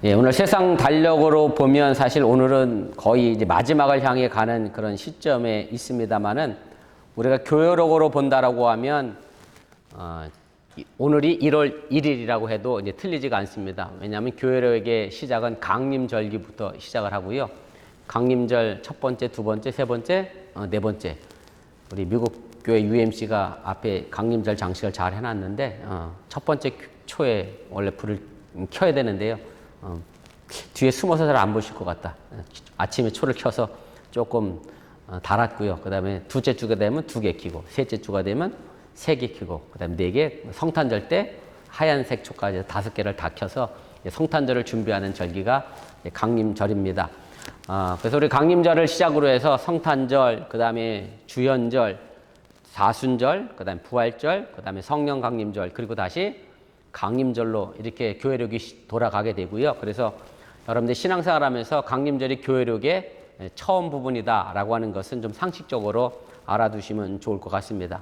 예, 오늘 세상 달력으로 보면 사실 오늘은 거의 이제 마지막을 향해 가는 그런 시점에 있습니다만은 우리가 교회록으로 본다라고 하면 오늘이 1월 1일이라고 해도 이제 틀리지가 않습니다. 왜냐하면 교회록의 시작은 강림절기부터 시작을 하고요. 강림절 첫 번째, 두 번째, 세 번째, 네 번째. 우리 미국 교회 UMC가 앞에 강림절 장식을 잘 해놨는데 첫 번째 초에 원래 불을 켜야 되는데요. 뒤에 숨어서 잘 안 보실 것 같다. 아침에 초를 켜서 조금 달았고요. 그 다음에 두째 주가 되면 2개 켜고, 셋째 주가 되면 3개 켜고, 그 다음에 4개, 성탄절 때 하얀색 초까지 5개를 다 켜서 성탄절을 준비하는 절기가 강림절입니다. 그래서 우리 강림절을 시작으로 해서 성탄절, 그 다음에 주연절, 사순절, 그 다음에 부활절, 그 다음에 성령 강림절, 그리고 다시 강림절로 이렇게 교회력이 돌아가게 되고요. 그래서 여러분들 신앙생활 하면서 강림절이 교회력의 처음 부분이다라고 하는 것은 좀 상식적으로 알아두시면 좋을 것 같습니다.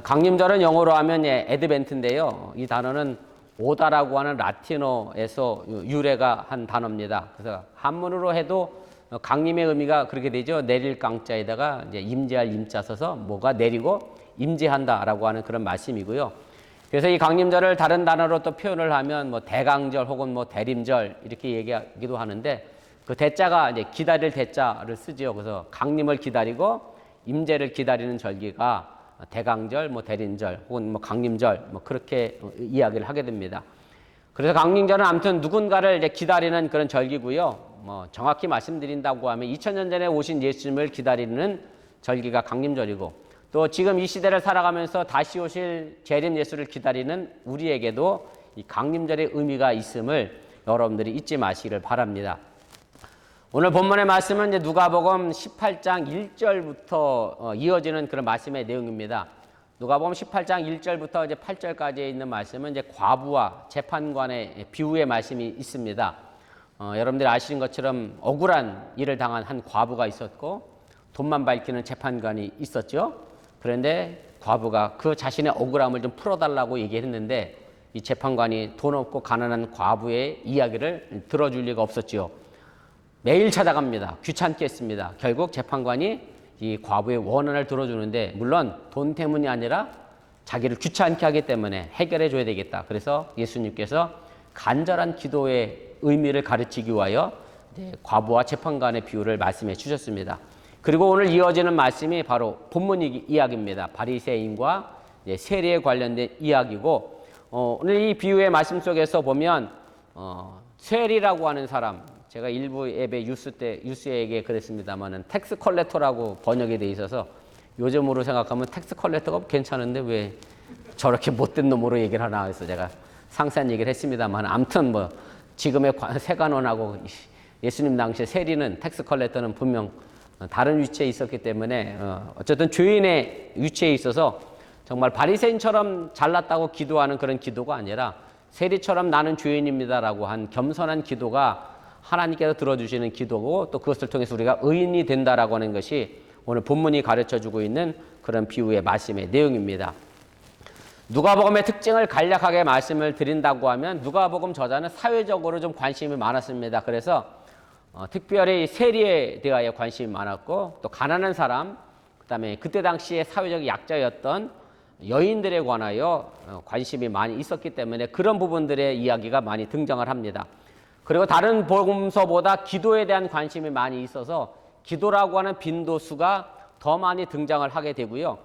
강림절은 영어로 하면 애드벤트인데요. 이 단어는 오다라고 하는 라틴어에서 유래가 한 단어입니다. 그래서 한문으로 해도 강림의 의미가 그렇게 되죠. 내릴 강자에다가 이제 임재할 임자 써서 뭐가 내리고 임재한다라고 하는 그런 말씀이고요. 그래서 이 강림절을 다른 단어로 또 표현을 하면 뭐 대강절 혹은 뭐 대림절 이렇게 얘기하기도 하는데 그 대자가 이제 기다릴 대자를 쓰지요. 그래서 강림을 기다리고 임재를 기다리는 절기가 대강절, 뭐 대림절 혹은 뭐 강림절 뭐 그렇게 이야기를 하게 됩니다. 그래서 강림절은 아무튼 누군가를 이제 기다리는 그런 절기고요. 뭐 정확히 말씀드린다고 하면 2000년 전에 오신 예수님을 기다리는 절기가 강림절이고 또 지금 이 시대를 살아가면서 다시 오실 재림 예수를 기다리는 우리에게도 이 강림절의 의미가 있음을 여러분들이 잊지 마시기를 바랍니다. 오늘 본문의 말씀은 이제 누가복음 18장 1절부터 이어지는 그런 말씀의 내용입니다. 누가복음 18장 1절부터 이제 8절까지 있는 말씀은 이제 과부와 재판관의 비유의 말씀이 있습니다. 여러분들이 아시는 것처럼 억울한 일을 당한 한 과부가 있었고 돈만 밝히는 재판관이 있었죠. 그런데 과부가 그 자신의 억울함을 좀 풀어달라고 얘기했는데 이 재판관이 돈 없고 가난한 과부의 이야기를 들어줄 리가 없었지요. 매일 찾아갑니다. 귀찮게 했습니다. 결국 재판관이 이 과부의 원한을 들어주는데 물론 돈 때문이 아니라 자기를 귀찮게 하기 때문에 해결해 줘야 되겠다. 그래서 예수님께서 간절한 기도의 의미를 가르치기 위하여 과부와 재판관의 비유를 말씀해 주셨습니다. 그리고 오늘 이어지는 말씀이 바로 본문 이야기입니다. 바리새인과 세리에 관련된 이야기고 오늘 이 비유의 말씀 속에서 보면 세리라고 하는 사람, 제가 일부 예배 유스에게 그랬습니다만은 텍스 컬렉터라고 번역이 돼 있어서 요즘으로 생각하면 텍스 컬렉터가 괜찮은데 왜 저렇게 못된 놈으로 얘기를 하나 해서 제가 상세한 얘기를 했습니다만 아무튼 뭐 지금의 세관원하고 예수님 당시에 세리는 텍스 컬렉터는 분명 다른 위치에 있었기 때문에 어쨌든 죄인의 위치에 있어서 정말 바리새인처럼 잘났다고 기도하는 그런 기도가 아니라 세리처럼 나는 죄인입니다라고 한 겸손한 기도가 하나님께서 들어주시는 기도고 또 그것을 통해서 우리가 의인이 된다라고 하는 것이 오늘 본문이 가르쳐주고 있는 그런 비유의 말씀의 내용입니다. 누가복음의 특징을 간략하게 말씀을 드린다고 하면 누가복음 저자는 사회적으로 좀 관심이 많았습니다. 그래서 특별히 세리에 대하여 관심이 많았고 또 가난한 사람, 그다음에 그때 당시에 사회적 약자였던 여인들에 관하여 관심이 많이 있었기 때문에 그런 부분들의 이야기가 많이 등장을 합니다. 그리고 다른 복음서보다 기도에 대한 관심이 많이 있어서 기도라고 하는 빈도수가 더 많이 등장을 하게 되고요.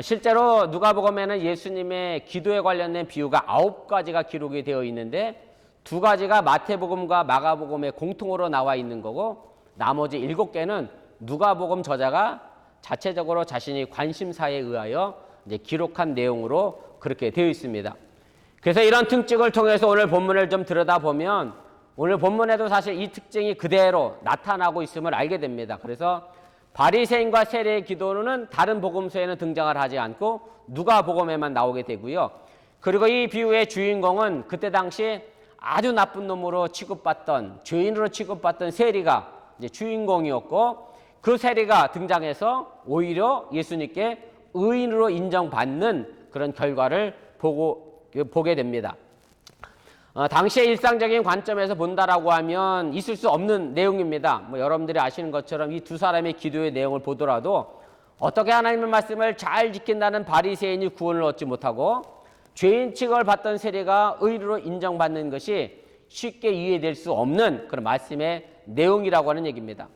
실제로 누가복음에는 예수님의 기도에 관련된 비유가 9가지가 기록이 되어 있는데 2가지가 마태복음과 마가복음에 공통으로 나와 있는 거고 나머지 7개는 누가복음 저자가 자체적으로 자신이 관심사에 의하여 이제 기록한 내용으로 그렇게 되어 있습니다. 그래서 이런 특징을 통해서 오늘 본문을 좀 들여다보면 오늘 본문에도 사실 이 특징이 그대로 나타나고 있음을 알게 됩니다. 그래서 바리새인과 세리의 기도는 다른 복음서에는 등장을 하지 않고 누가복음에만 나오게 되고요. 그리고 이 비유의 주인공은 그때 당시 아주 나쁜 놈으로 취급받던 죄인으로 취급받던 세리가 이제 주인공이었고 그 세리가 등장해서 오히려 예수님께 의인으로 인정받는 그런 결과를 보게 됩니다. 당시의 일상적인 관점에서 본다라고 하면 있을 수 없는 내용입니다. 뭐 여러분들이 아시는 것처럼 이 두 사람의 기도의 내용을 보더라도 어떻게 하나님의 말씀을 잘 지킨다는 바리새인이 구원을 얻지 못하고 죄인 취급을 받던 세리가 의로로 인정받는 것이 쉽게 이해될 수 없는 그런 말씀의 내용이라고 하는 얘기입니다.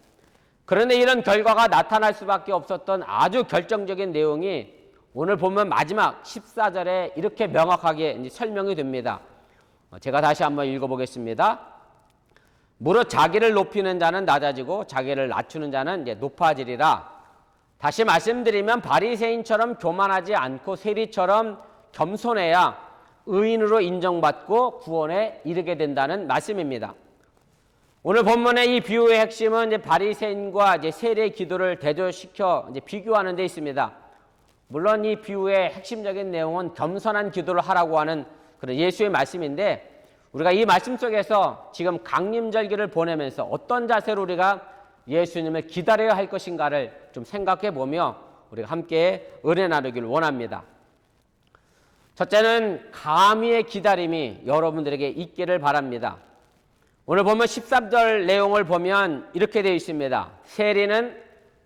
그런데 이런 결과가 나타날 수밖에 없었던 아주 결정적인 내용이 오늘 보면 마지막 14절에 이렇게 명확하게 설명이 됩니다. 제가 다시 한번 읽어보겠습니다. 무릇 자기를 높이는 자는 낮아지고 자기를 낮추는 자는 높아지리라. 다시 말씀드리면 바리새인처럼 교만하지 않고 세리처럼 겸손해야 의인으로 인정받고 구원에 이르게 된다는 말씀입니다. 오늘 본문의 이 비유의 핵심은 바리새인과 세리의 기도를 대조시켜 비교하는 데 있습니다. 물론 이 비유의 핵심적인 내용은 겸손한 기도를 하라고 하는 그런 예수의 말씀인데, 우리가 이 말씀 속에서 지금 강림절기를 보내면서 어떤 자세로 우리가 예수님을 기다려야 할 것인가를 좀 생각해 보며 우리가 함께 은혜 나누기를 원합니다. 첫째는 감히의 기다림이 여러분들에게 있기를 바랍니다. 오늘 보면 13절 내용을 보면 이렇게 되어 있습니다. 세리는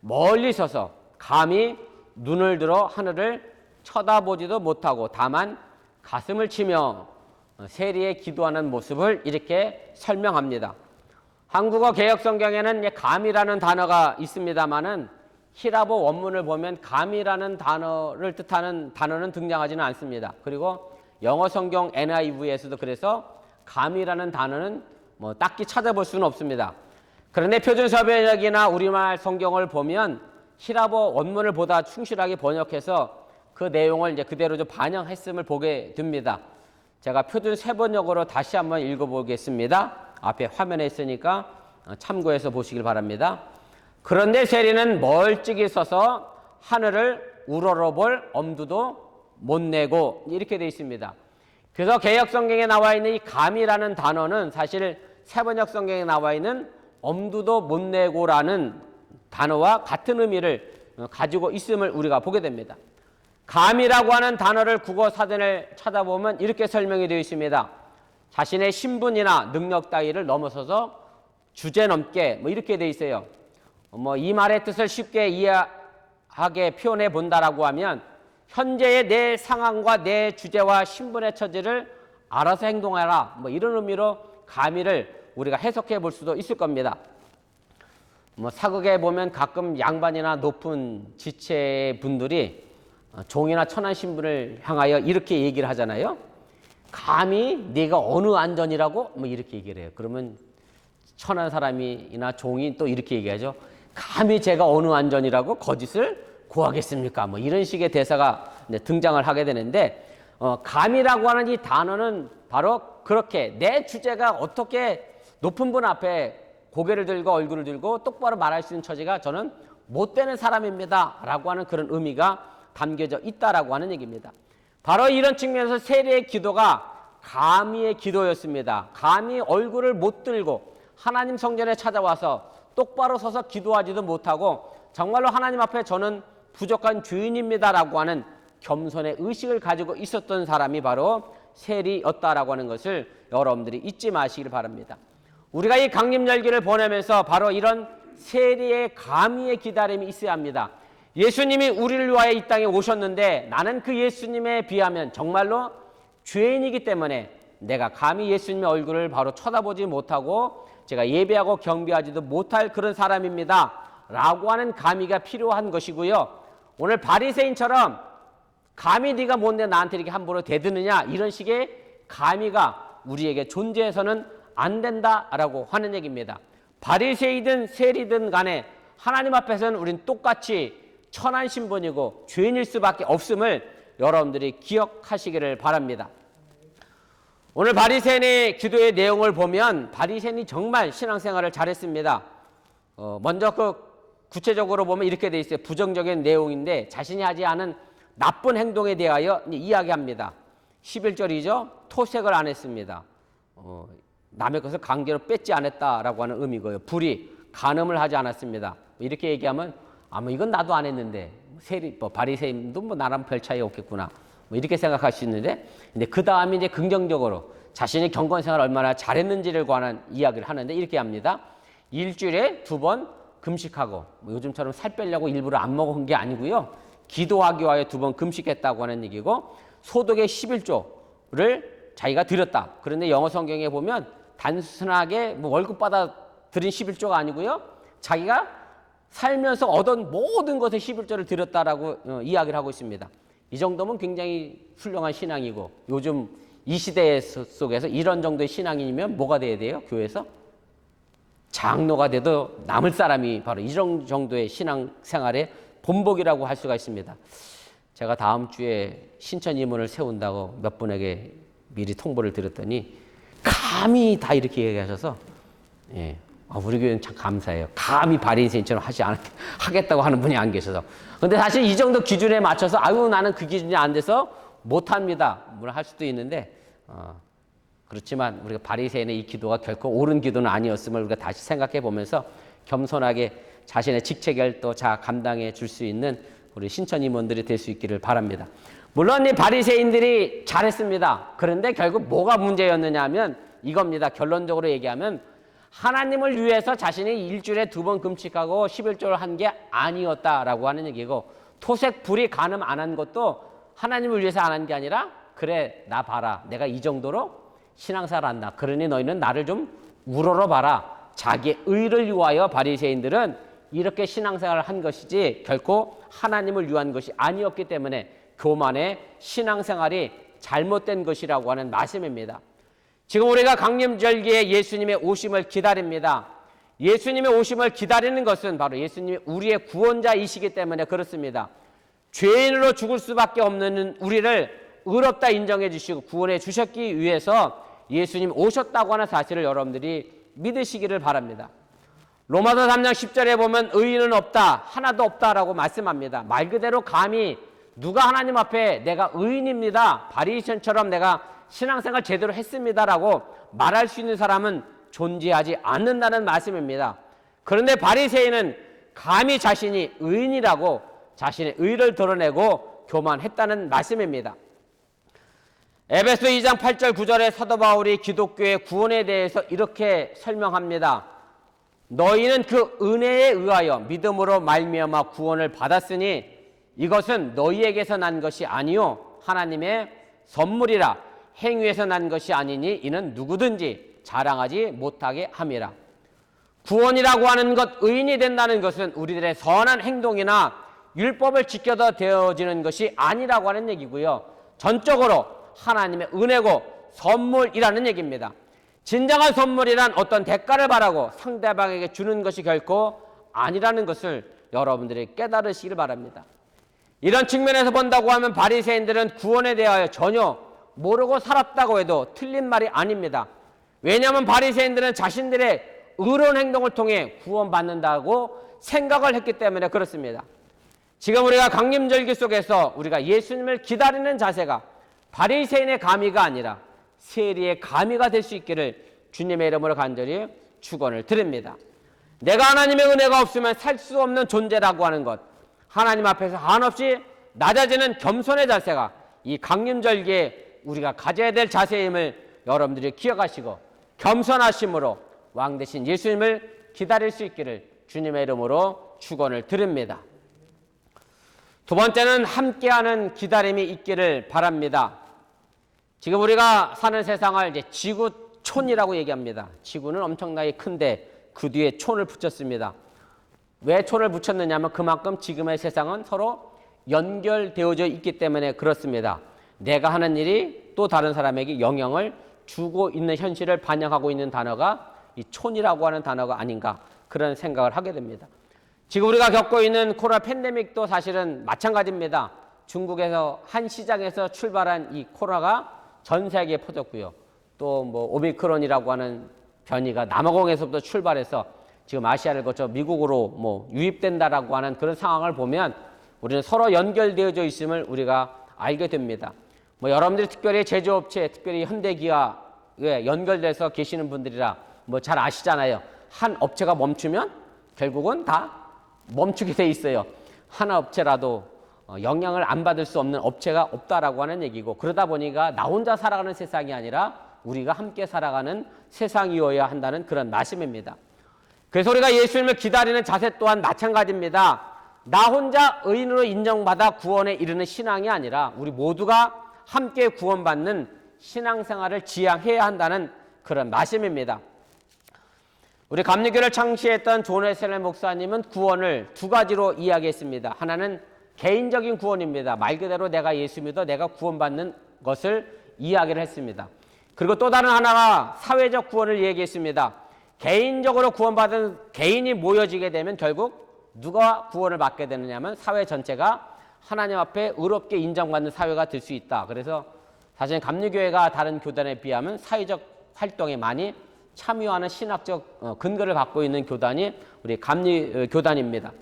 멀리 서서 감히 눈을 들어 하늘을 쳐다보지도 못하고 다만 가슴을 치며 세리의 기도하는 모습을 이렇게 설명합니다. 한국어 개역성경에는 감이라는 단어가 있습니다만은 히라보 원문을 보면 감이라는 단어를 뜻하는 단어는 등장하지는 않습니다. 그리고 영어 성경 NIV에서도 그래서 감이라는 단어는 딱히 찾아볼 수는 없습니다. 그런데 표준서변역이나 우리말 성경을 보면 히라보 원문을 보다 충실하게 번역해서 그 내용을 그대로 좀 반영했음을 보게 됩니다. 제가 표준세번역으로 다시 한번 읽어보겠습니다. 앞에 화면에 있으니까 참고해서 보시길 바랍니다. 그런데 세리는 멀찍이 서서 하늘을 우러러볼 엄두도 못 내고, 이렇게 되어 있습니다. 그래서 개역성경에 나와 있는 이 감이라는 단어는 사실 세번역 성경에 나와 있는 엄두도 못 내고라는 단어와 같은 의미를 가지고 있음을 우리가 보게 됩니다. 감이라고 하는 단어를 국어 사전을 찾아보면 이렇게 설명이 되어 있습니다. 자신의 신분이나 능력 따위를 넘어서서 주제넘게 이렇게 되어 있어요. 이 말의 뜻을 쉽게 이해하게 표현해 본다라고 하면 현재의 내 상황과 내 주제와 신분의 처지를 알아서 행동하라, 이런 의미로 감이를 우리가 해석해 볼 수도 있을 겁니다. 사극에 보면 가끔 양반이나 높은 지체 분들이 종이나 천한 신분을 향하여 이렇게 얘기를 하잖아요. 감히 네가 어느 안전이라고? 이렇게 얘기를 해요. 그러면 천한 사람이나 종이 또 이렇게 얘기하죠. 감히 제가 어느 안전이라고 거짓을 고하겠습니까? 이런 식의 대사가 등장을 하게 되는데, 감이라고 하는 이 단어는 바로 그렇게 내 주제가 어떻게 높은 분 앞에 고개를 들고 얼굴을 들고 똑바로 말할 수 있는 처지가 저는 못 되는 사람입니다 라고 하는 그런 의미가 담겨져 있다라고 하는 얘기입니다. 바로 이런 측면에서 세리의 기도가 감히의 기도였습니다. 감히 얼굴을 못 들고 하나님 성전에 찾아와서 똑바로 서서 기도하지도 못하고 정말로 하나님 앞에 저는 부족한 죄인입니다라고 하는 겸손의 의식을 가지고 있었던 사람이 바로 세리였다라고 하는 것을 여러분들이 잊지 마시길 바랍니다. 우리가 이 강림절기를 보내면서 바로 이런 세리의 감히의 기다림이 있어야 합니다. 예수님이 우리를 위하여 이 땅에 오셨는데 나는 그 예수님에 비하면 정말로 죄인이기 때문에 내가 감히 예수님의 얼굴을 바로 쳐다보지 못하고 제가 예배하고 경배하지도 못할 그런 사람입니다 라고 하는 감히가 필요한 것이고요. 오늘 바리새인처럼 감히 네가 뭔데 나한테 이렇게 함부로 대드느냐, 이런 식의 감히가 우리에게 존재해서는 안 된다라고 하는 얘기입니다. 바리새이든 세리든 간에 하나님 앞에서는 우린 똑같이 천한 신분이고 죄인일 수밖에 없음을 여러분들이 기억하시기를 바랍니다. 오늘 바리새인의 기도의 내용을 보면 바리새인이 정말 신앙생활을 잘했습니다. 먼저 구체적으로 보면 이렇게 돼 있어요. 부정적인 내용인데 자신이 하지 않은 나쁜 행동에 대하여 이야기합니다. 11절이죠. 토색을 안 했습니다. 남의 것을 강제로 뺏지 않았다라고 하는 의미고요. 불의, 간음을 하지 않았습니다. 이렇게 얘기하면 이건 나도 안 했는데 바리새인도 나랑 별 차이 없겠구나. 이렇게 생각할 수 있는데, 근데 그 다음에 이제 긍정적으로 자신이 경건생활을 얼마나 잘했는지를 관한 이야기를 하는데 이렇게 합니다. 일주일에 2번 금식하고, 뭐 요즘처럼 살 빼려고 일부러 안 먹은 게 아니고요. 기도하기 위하여 2번 금식했다고 하는 얘기고, 소득의 11조를 자기가 드렸다. 그런데 영어 성경에 보면 단순하게 뭐 월급 받아 드린 11조가 아니고요. 자기가 살면서 얻은 모든 것에 11조를 드렸다라고 이야기를 하고 있습니다. 이 정도면 굉장히 훌륭한 신앙이고, 요즘 이 시대 속에서 이런 정도의 신앙이면 뭐가 돼야 돼요? 교회에서? 장로가 돼도 남을 사람이 바로 이런 정도의 신앙생활의 본보기라고 할 수가 있습니다. 제가 다음 주에 신천 임원을 세운다고 몇 분에게 미리 통보를 드렸더니 감히 다 이렇게 얘기하셔서, 예, 우리 교회는 참 감사해요. 감히 바리새인처럼 하겠다고 하는 분이 안 계셔서. 근데 사실 이 정도 기준에 맞춰서 나는 그 기준이 안 돼서 못합니다, 물론 할 수도 있는데, 그렇지만 우리가 바리새인의 이 기도가 결코 옳은 기도는 아니었음을 우리가 다시 생각해 보면서 겸손하게 자신의 직책을 또 잘 감당해 줄 수 있는 우리 신천 임원들이 될 수 있기를 바랍니다. 물론 이 바리새인들이 잘했습니다. 그런데 결국 뭐가 문제였느냐 하면 이겁니다. 결론적으로 얘기하면 하나님을 위해서 자신이 일주일에 2번 금식하고 11조를 한 게 아니었다라고 하는 얘기고, 토색 불이 간음 안 한 것도 하나님을 위해서 안 한 게 아니라, 그래 나 봐라, 내가 이 정도로 신앙생활 한다, 그러니 너희는 나를 좀 우러러 봐라. 자기의 의를 위하여 바리새인들은 이렇게 신앙생활을 한 것이지 결코 하나님을 위한 것이 아니었기 때문에 교만의 신앙생활이 잘못된 것이라고 하는 말씀입니다. 지금 우리가 강림절기에 예수님의 오심을 기다립니다. 예수님의 오심을 기다리는 것은 바로 예수님이 우리의 구원자이시기 때문에 그렇습니다. 죄인으로 죽을 수밖에 없는 우리를 의롭다 인정해 주시고 구원해 주셨기 위해서 예수님 오셨다고 하는 사실을 여러분들이 믿으시기를 바랍니다. 로마서 3장 10절에 보면 의인은 없다, 하나도 없다라고 말씀합니다. 말 그대로 감히 누가 하나님 앞에 내가 의인입니다, 바리새인처럼 내가 신앙생활 제대로 했습니다라고 말할 수 있는 사람은 존재하지 않는다는 말씀입니다. 그런데 바리새인은 감히 자신이 의인이라고 자신의 의를 드러내고 교만했다는 말씀입니다. 에베소 2장 8절 9절에 사도 바울이 기독교의 구원에 대해서 이렇게 설명합니다. 너희는 그 은혜에 의하여 믿음으로 말미암아 구원을 받았으니 이것은 너희에게서 난 것이 아니요 하나님의 선물이라. 행위에서 난 것이 아니니 이는 누구든지 자랑하지 못하게 함이라. 구원이라고 하는 것, 의인이 된다는 것은 우리들의 선한 행동이나 율법을 지켜서 되어지는 것이 아니라고 하는 얘기고요. 전적으로 하나님의 은혜고 선물이라는 얘기입니다. 진정한 선물이란 어떤 대가를 바라고 상대방에게 주는 것이 결코 아니라는 것을 여러분들이 깨달으시길 바랍니다. 이런 측면에서 본다고 하면 바리새인들은 구원에 대하여 전혀 모르고 살았다고 해도 틀린 말이 아닙니다. 왜냐하면 바리새인들은 자신들의 의로운 행동을 통해 구원받는다고 생각을 했기 때문에 그렇습니다. 지금 우리가 강림절기 속에서 우리가 예수님을 기다리는 자세가 바리새인의 감의가 아니라 세리의 감의가 될 수 있기를 주님의 이름으로 간절히 축원을 드립니다. 내가 하나님의 은혜가 없으면 살 수 없는 존재라고 하는 것, 하나님 앞에서 한없이 낮아지는 겸손의 자세가 이 강림절기에 우리가 가져야 될 자세임을 여러분들이 기억하시고 겸손하심으로 왕 대신 예수님을 기다릴 수 있기를 주님의 이름으로 축원을 드립니다. 두 번째는 함께하는 기다림이 있기를 바랍니다. 지금 우리가 사는 세상을 이제 지구촌이라고 얘기합니다. 지구는 엄청나게 큰데 그 뒤에 촌을 붙였습니다. 왜 촌을 붙였느냐 하면 그만큼 지금의 세상은 서로 연결되어져 있기 때문에 그렇습니다. 내가 하는 일이 또 다른 사람에게 영향을 주고 있는 현실을 반영하고 있는 단어가 이 촌이라고 하는 단어가 아닌가, 그런 생각을 하게 됩니다. 지금 우리가 겪고 있는 코로나 팬데믹도 사실은 마찬가지입니다. 중국에서 한 시장에서 출발한 이 코로나가 전 세계에 퍼졌고요. 또 뭐 오미크론이라고 하는 변이가 남아공에서부터 출발해서 지금 아시아를 거쳐 미국으로 뭐 유입된다라고 하는 그런 상황을 보면 우리는 서로 연결되어져 있음을 우리가 알게 됩니다. 뭐 여러분들이 특별히 제조업체, 특별히 현대기아에 연결돼서 계시는 분들이라 뭐 잘 아시잖아요. 한 업체가 멈추면 결국은 다 멈추게 돼 있어요. 하나 업체라도 영향을 안 받을 수 없는 업체가 없다라고 하는 얘기고, 그러다 보니까 나 혼자 살아가는 세상이 아니라 우리가 함께 살아가는 세상이어야 한다는 그런 말씀입니다. 그래서 우리가 예수님을 기다리는 자세 또한 마찬가지입니다. 나 혼자 의인으로 인정받아 구원에 이르는 신앙이 아니라 우리 모두가 함께 구원받는 신앙생활을 지향해야 한다는 그런 말씀입니다. 우리 감리교를 창시했던 존 웨슬리 목사님은 구원을 두 가지로 이야기했습니다. 하나는 개인적인 구원입니다. 말 그대로 내가 예수 믿어 내가 구원받는 것을 이야기를 했습니다. 그리고 또 다른 하나가 사회적 구원을 얘기했습니다. 개인적으로 구원받은 개인이 모여지게 되면 결국 누가 구원을 받게 되느냐면 사회 전체가 하나님 앞에 의롭게 인정받는 사회가 될 수 있다. 그래서 사실 감리교회가 다른 교단에 비하면 사회적 활동에 많이 참여하는 신학적 근거를 갖고 있는 교단이 우리 감리교단입니다.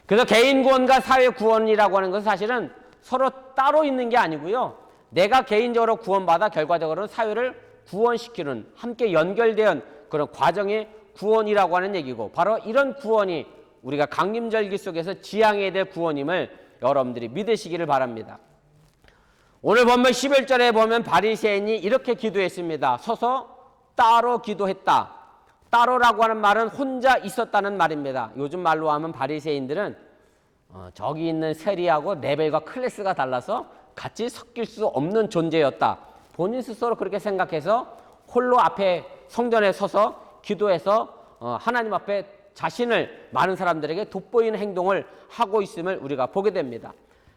그래서 개인 구원과 사회 구원이라고 하는 것은 사실은 서로 따로 있는 게 아니고요. 내가 개인적으로 구원받아 결과적으로는 사회를 구원시키는 함께 연결된 그런 과정이 구원이라고 하는 얘기고 바로 이런 구원이 우리가 강림절기 속에서 지향해야 될 구원임을 여러분들이 믿으시기를 바랍니다. 오늘 본문 11절에 보면 바리새인이 이렇게 기도했습니다. 서서 따로 기도했다. 따로라고 하는 말은 혼자 있었다는 말입니다. 요즘 말로 하면 바리새인들은 저기 있는 세리하고 레벨과 클래스가 달라서 같이 섞일 수 없는 존재였다. 본인 스스로 그렇게 생각해서 홀로 앞에 성전에 서서 기도해서 하나님 앞에 자신을 많은 사람들에게 돋보이는 행동을 하고 있음을 우리가 보게 됩니다.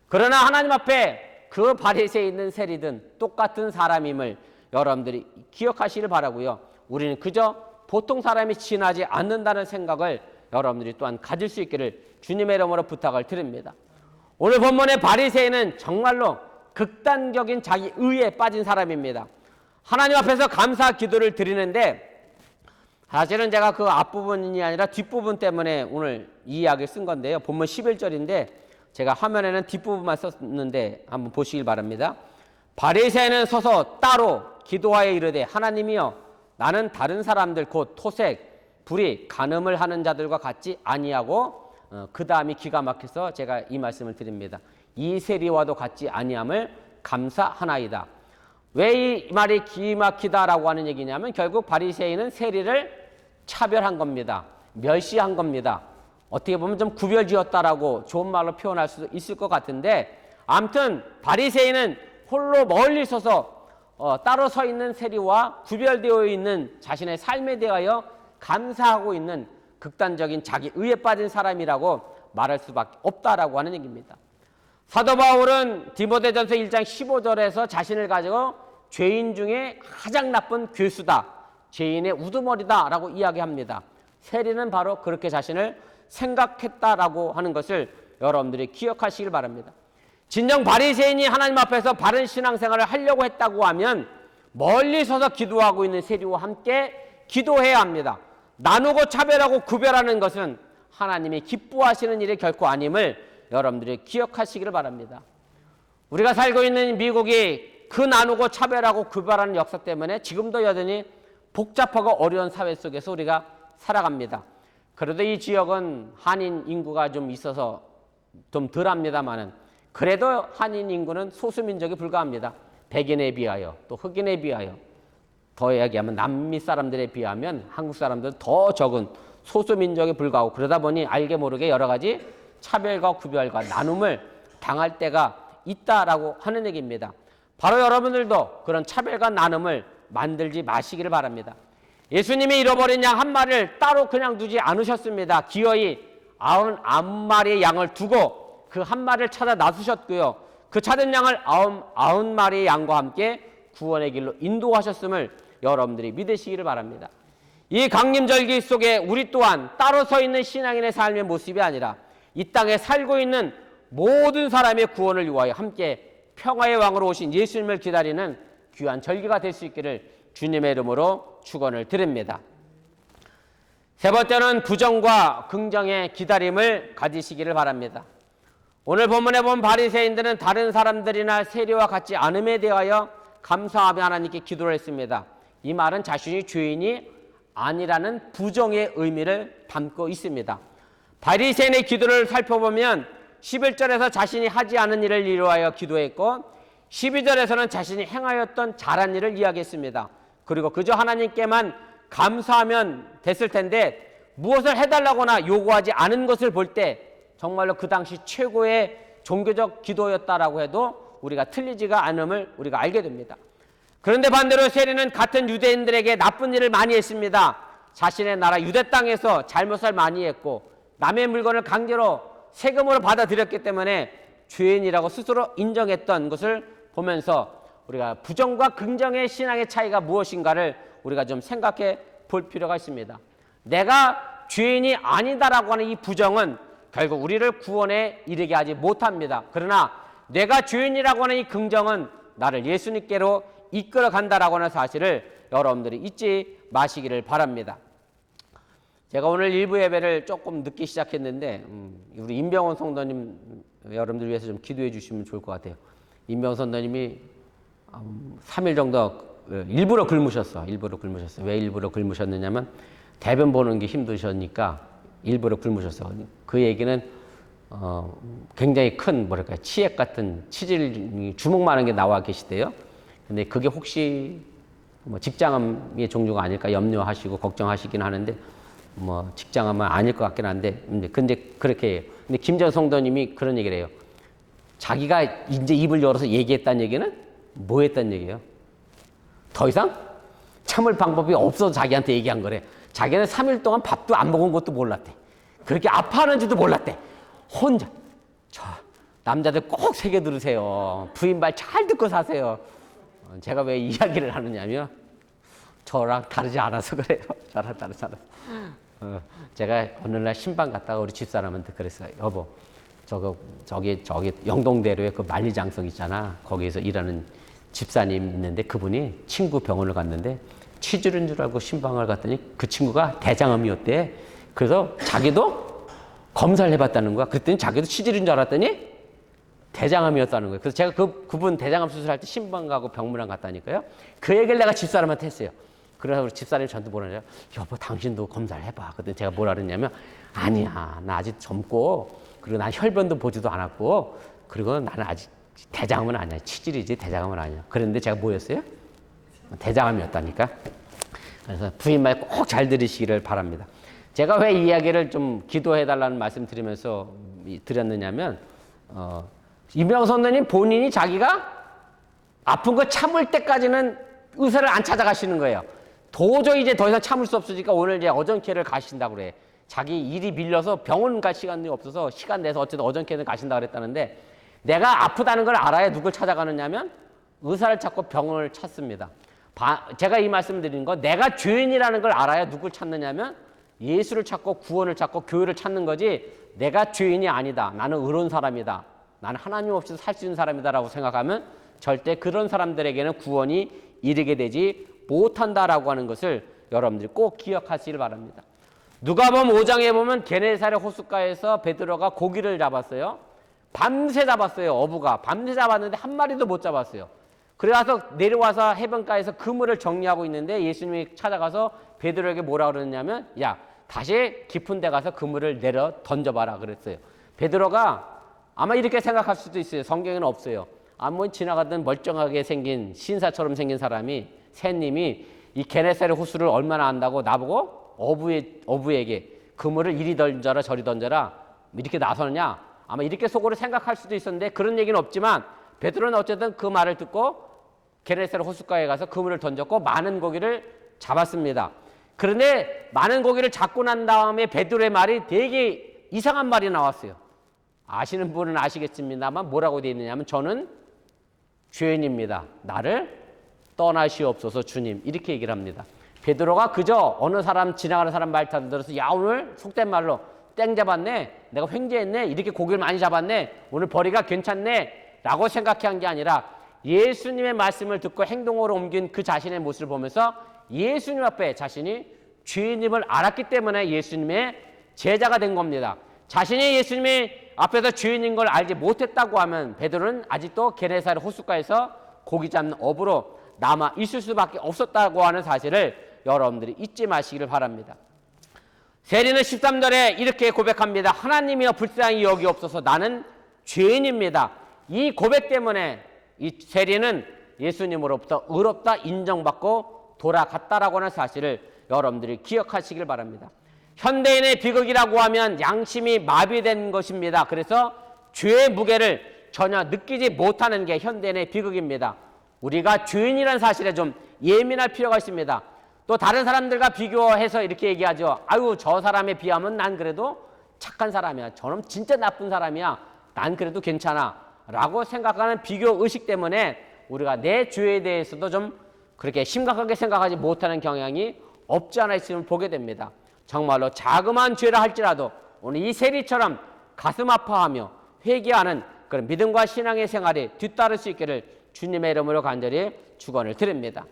그러나 하나님 앞에 그 바리새에 있는 세리든 똑같은 사람임을 여러분들이 기억하시길 바라고요. 우리는 그저 보통 사람이 지나지 않는다는 생각을 여러분들이 또한 가질 수 있기를 주님의 이름으로 부탁을 드립니다. 오늘 본문의 바리새인은 정말로 극단적인 자기 의에 빠진 사람입니다. 하나님 앞에서 감사 기도를 드리는데 사실은 제가 그 앞부분이 아니라 뒷부분 때문에 오늘 이 이야기를 쓴 건데요. 본문 11절인데 제가 화면에는 뒷부분만 썼는데 한번 보시길 바랍니다. 바리새인은 서서 따로 기도하여 이르되 하나님이여 나는 다른 사람들 곧 토색, 불의, 간음을 하는 자들과 같지 아니하고 그 다음이 기가 막혀서 제가 이 말씀을 드립니다. 이 세리와도 같지 아니함을 감사하나이다. 왜 이 말이 기막히다라고 하는 얘기냐면 결국 바리새인은 세리를 차별한 겁니다. 멸시한 겁니다. 어떻게 보면 좀 구별지었다라고 좋은 말로 표현할 수도 있을 것 같은데 아무튼 바리새인은 홀로 멀리 서서 따로 서 있는 세리와 구별되어 있는 자신의 삶에 대하여 감사하고 있는 극단적인 자기 의에 빠진 사람이라고 말할 수밖에 없다라고 하는 얘기입니다. 사도 바울은 디모데전서 1장 15절에서 자신을 가지고 죄인 중에 가장 나쁜 괴수다, 죄인의 우두머리다 라고 이야기합니다. 세리는 바로 그렇게 자신을 생각했다라고 하는 것을 여러분들이 기억하시길 바랍니다. 진정 바리새인이 하나님 앞에서 바른 신앙생활을 하려고 했다고 하면 멀리 서서 기도하고 있는 세리와 함께 기도해야 합니다. 나누고 차별하고 구별하는 것은 하나님이 기뻐하시는 일이 결코 아님을 여러분들이 기억하시기를 바랍니다. 우리가 살고 있는 미국이 그 나누고 차별하고 구별하는 역사 때문에 지금도 여전히 복잡하고 어려운 사회 속에서 우리가 살아갑니다. 그래도 이 지역은 한인 인구가 좀 있어서 좀 덜합니다만은 그래도 한인 인구는 소수민족에 불과합니다. 백인에 비하여 또 흑인에 비하여 더 이야기하면 남미 사람들에 비하면 한국 사람들은 더 적은 소수민족에 불과하고 그러다 보니 알게 모르게 여러 가지 차별과 구별과 나눔을 당할 때가 있다라고 하는 얘기입니다. 바로 여러분들도 그런 차별과 나눔을 만들지 마시기를 바랍니다. 예수님이 잃어버린 양 한 마리를 따로 그냥 두지 않으셨습니다. 기어이 99마리의 양을 두고 그 한 마리를 찾아 나서셨고요. 그 찾은 양을 99마리의 양과 함께 구원의 길로 인도하셨음을 여러분들이 믿으시기를 바랍니다. 이 강림절기 속에 우리 또한 따로 서 있는 신앙인의 삶의 모습이 아니라 이 땅에 살고 있는 모든 사람의 구원을 위하여 함께 평화의 왕으로 오신 예수님을 기다리는 귀한 절기가 될 수 있기를 주님의 이름으로 축원을 드립니다. 세 번째는 부정과 긍정의 기다림을 가지시기를 바랍니다. 오늘 본문에 본 바리새인들은 다른 사람들이나 세리와 같지 않음에 대하여 감사하며 하나님께 기도를 했습니다. 이 말은 자신이 죄인이 아니라는 부정의 의미를 담고 있습니다. 바리새인의 기도를 살펴보면 11절에서 자신이 하지 않은 일을 이루하여 기도했고 12절에서는 자신이 행하였던 잘한 일을 이야기했습니다. 그리고 그저 하나님께만 감사하면 됐을 텐데 무엇을 해달라거나 요구하지 않은 것을 볼 때 정말로 그 당시 최고의 종교적 기도였다라고 해도 우리가 틀리지가 않음을 우리가 알게 됩니다. 그런데 반대로 세리는 같은 유대인들에게 나쁜 일을 많이 했습니다. 자신의 나라 유대 땅에서 잘못을 많이 했고 남의 물건을 강제로 세금으로 받아들였기 때문에 죄인이라고 스스로 인정했던 것을 보면서 우리가 부정과 긍정의 신앙의 차이가 무엇인가를 우리가 좀 생각해 볼 필요가 있습니다. 내가 죄인이 아니다라고 하는 이 부정은 결국 우리를 구원에 이르게 하지 못합니다. 그러나 내가 죄인이라고 하는 이 긍정은 나를 예수님께로 이끌어 간다라고 하는 사실을 여러분들이 잊지 마시기를 바랍니다. 제가 오늘 일부 예배를 조금 늦게 시작했는데 우리 임병원 성도님 여러분들 위해서 좀 기도해 주시면 좋을 것 같아요. 임병원 성도님이 3일 정도 일부러 굶으셨어. 왜 일부러 굶으셨느냐면 대변 보는 게 힘드셨으니까 일부러 굶으셨어. 그 얘기는 굉장히 큰 뭐랄까 치액 같은 치질 주먹만한 게 나와 계시대요. 근데 그게 혹시 뭐 직장암의 종류가 아닐까 염려하시고 걱정하시긴 하는데 뭐 직장암은 아닐 것 같긴 한데 근데 그렇게 해요. 근데 김전 성도님이 그런 얘기를 해요. 자기가 이제 입을 열어서 얘기했다는 얘기는 뭐 했다는 얘기예요? 더 이상 참을 방법이 없어서 자기한테 얘기한 거래. 자기는 3일 동안 밥도 안 먹은 것도 몰랐대. 그렇게 아파하는지도 몰랐대. 혼자. 남자들 꼭 새겨 들으세요. 부인 말 잘 듣고 사세요. 제가 왜 이야기를 하느냐면 저랑 다르지 않아서 그래요. 저랑 다르지 않아서. 제가 어느 날 신방 갔다가 우리 집사람한테 그랬어요. 여보, 저기 영동대로에 그 만리장성 있잖아. 거기에서 일하는 집사님 있는데 그분이 친구 병원을 갔는데 치질인 줄 알고 신방을 갔더니 그 친구가 대장암이었대. 그래서 자기도 검사를 해봤다는 거야. 그랬더니 자기도 치질인 줄 알았더니 대장암이었다는 거예요. 그래서 제가 그분 대장암 수술할 때 신방 가고 병문안 갔다니까요. 그 얘기를 내가 집사람한테 했어요. 그래서 우리 집사람이 저한테 뭐라 그래요? 여보, 당신도 검사를 해봐. 그랬더니 제가 뭐라 그랬냐면 아니야, 나 아직 젊고 그리고 난 혈변도 보지도 않았고 그리고 나는 아직 대장암은 아니야. 치질이지 대장암은 아니야. 그랬는데 제가 뭐였어요? 대장암이었다니까. 그래서 부인 말 꼭 잘 들으시기를 바랍니다. 제가 왜 이 이야기를 좀 기도해달라는 말씀 드리면서 드렸느냐면 임병 선생님 본인이 자기가 아픈 거 참을 때까지는 의사를 안 찾아가시는 거예요. 도저히 이제 더 이상 참을 수 없으니까 오늘 이제 어전케를 가신다고 그래. 자기 일이 밀려서 병원 갈 시간이 없어서 시간 내서 어쨌든 어전케는 가신다고 그랬다는데 내가 아프다는 걸 알아야 누굴 찾아가느냐면 의사를 찾고 병원을 찾습니다. 제가 이 말씀을 드리는 건 내가 죄인이라는 걸 알아야 누굴 찾느냐면 예수를 찾고 구원을 찾고 교회를 찾는 거지 내가 죄인이 아니다. 나는 의로운 사람이다. 나는 하나님 없이도 살 수 있는 사람이다라고 생각하면 절대 그런 사람들에게는 구원이 이르게 되지 못한다라고 하는 것을 여러분들이 꼭 기억하시길 바랍니다. 누가복음 5장에 보면 게네사렛 호숫가에서 베드로가 고기를 잡았어요. 밤새 잡았어요. 어부가 밤새 잡았는데 한 마리도 못 잡았어요. 그래서 내려와서 해변가에서 그물을 정리하고 있는데 예수님이 찾아가서 베드로에게 뭐라 그러냐면 야, 다시 깊은 데 가서 그물을 내려 던져봐라 그랬어요. 베드로가 아마 이렇게 생각할 수도 있어요. 성경에는 없어요. 아무 지나가던 멀쩡하게 생긴 신사처럼 생긴 사람이 새님이 이 게네사렛 호수를 얼마나 안다고 나보고 어부에게 그물을 이리 던져라 저리 던져라 이렇게 나서느냐. 아마 이렇게 속으로 생각할 수도 있었는데 그런 얘기는 없지만 베드로는 어쨌든 그 말을 듣고 게네사렛 호숫가에 가서 그물을 던졌고 많은 고기를 잡았습니다. 그런데 많은 고기를 잡고 난 다음에 베드로의 말이 되게 이상한 말이 나왔어요. 아시는 분은 아시겠습니다만 뭐라고 되어 있느냐면 저는 죄인입니다. 나를 떠나시옵소서 주님. 이렇게 얘기를 합니다. 베드로가 그저 어느 사람 지나가는 사람 말 들어서 야 오늘 속된 말로 땡 잡았네. 내가 횡재했네. 이렇게 고기를 많이 잡았네. 오늘 벌이가 괜찮네. 라고 생각한 게 아니라 예수님의 말씀을 듣고 행동으로 옮긴 그 자신의 모습을 보면서 예수님 앞에 자신이 죄인임을 알았기 때문에 예수님의 제자가 된 겁니다. 자신이 예수님의 앞에서 죄인인 걸 알지 못했다고 하면 베드로는 아직도 게네사렛 호숫가에서 고기 잡는 어부로 남아 있을 수밖에 없었다고 하는 사실을 여러분들이 잊지 마시기를 바랍니다. 세리는 13절에 이렇게 고백합니다. 하나님이여 불쌍히 여기옵소서 나는 죄인입니다. 이 고백 때문에 이 세리는 예수님으로부터 의롭다 인정받고 돌아갔다라고 하는 사실을 여러분들이 기억하시길 바랍니다. 현대인의 비극이라고 하면 양심이 마비된 것입니다. 그래서 죄의 무게를 전혀 느끼지 못하는 게 현대인의 비극입니다. 우리가 죄인이라는 사실에 좀 예민할 필요가 있습니다. 또 다른 사람들과 비교해서 이렇게 얘기하죠. 아유, 저 사람에 비하면 난 그래도 착한 사람이야. 저놈 진짜 나쁜 사람이야. 난 그래도 괜찮아. 라고 생각하는 비교 의식 때문에 우리가 내 죄에 대해서도 좀 그렇게 심각하게 생각하지 못하는 경향이 없지 않아 있음을 보게 됩니다. 정말로 자그마한 죄를 할지라도 오늘 이 세리처럼 가슴 아파하며 회개하는 그런 믿음과 신앙의 생활이 뒤따를 수 있기를 주님의 이름으로 간절히 축원을 드립니다.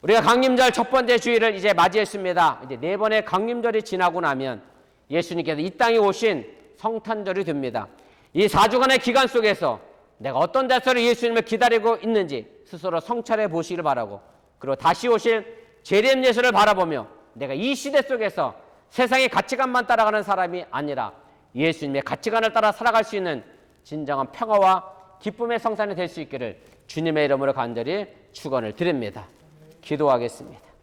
우리가 강림절 첫 번째 주일을 이제 맞이했습니다. 이제 네 번의 강림절이 지나고 나면 예수님께서 이 땅에 오신 성탄절이 됩니다. 이 4주간의 기간 속에서 내가 어떤 자세로 예수님을 기다리고 있는지 스스로 성찰해 보시길 바라고, 그리고 다시 오실 재림 예수를 바라보며 내가 이 시대 속에서 세상의 가치관만 따라가는 사람이 아니라 예수님의 가치관을 따라 살아갈 수 있는 진정한 평화와 기쁨의 성산이 될 수 있기를 주님의 이름으로 간절히 축원을 드립니다. 기도하겠습니다.